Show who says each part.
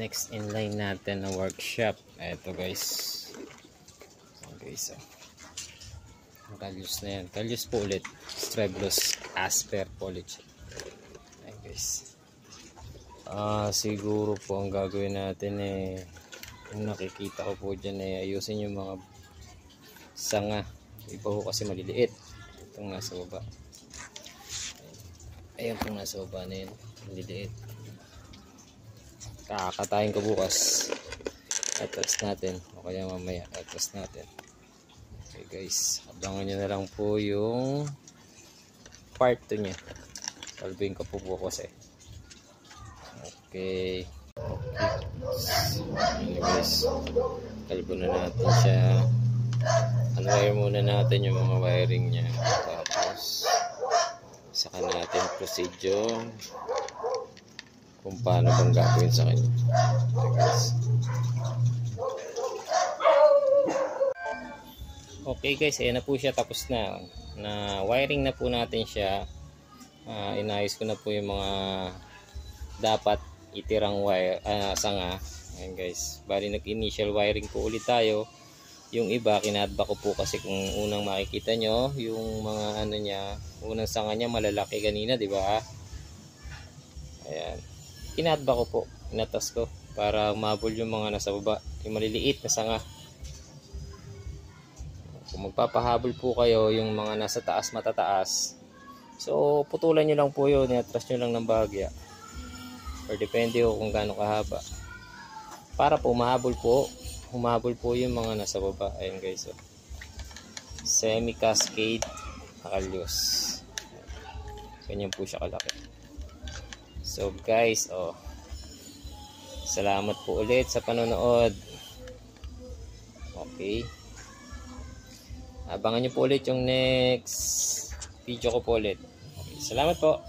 Speaker 1: next inline natin na workshop. Eto guys. Okay, so Kalyus na yan. Kalyus po ulit. Streblos Asper Polish. Ayan guys. Siguro po ang gagawin natin yung nakikita ko po dyan ayusin yung mga sanga. Iba po kasi maliliit. Itong nasa baba. Ayan pong nasa baba na yun. Maliliit. Kakatayin ko bukas. Atras natin. O kaya mamaya atras natin. Okay guys. Abangan nyo na lang po yung part 2 nya. Salbing ko po bukas Okay. Ano guys. Kalbo na natin siya. Unwire muna natin yung mga wiring nya. Tapos saka natin procedure kung paano bang gagawin sa kanya. Okay guys. Okay guys, ayan na po siya, tapos na wiring na po natin siya. Inayos ko na po yung mga dapat itirang wire, sanga. Ayan guys, bali nag-initial wiring po ulit tayo. Yung iba kinadba ko po kasi kung unang makikita nyo yung mga ano niya, unang sanga niya malalaki kanina, di ba? Ayan, kinadba ko po, inatas ko para mabol yung mga nasa baba, yung maliliit na sanga. Kung magpapahabol po kayo yung mga nasa taas matataas, so putulan nyo lang po yun, iatras nyo lang ng bahagya, or depende o kung gaano kahaba, para po humahabol po yung mga nasa baba. Ayan guys, so semi cascade na Kalyus, ganyan po siya kalaki. So guys, salamat po ulit sa panonood. Okay, abangan nyo po ulit yung next video ko po ulit. Okay, salamat po.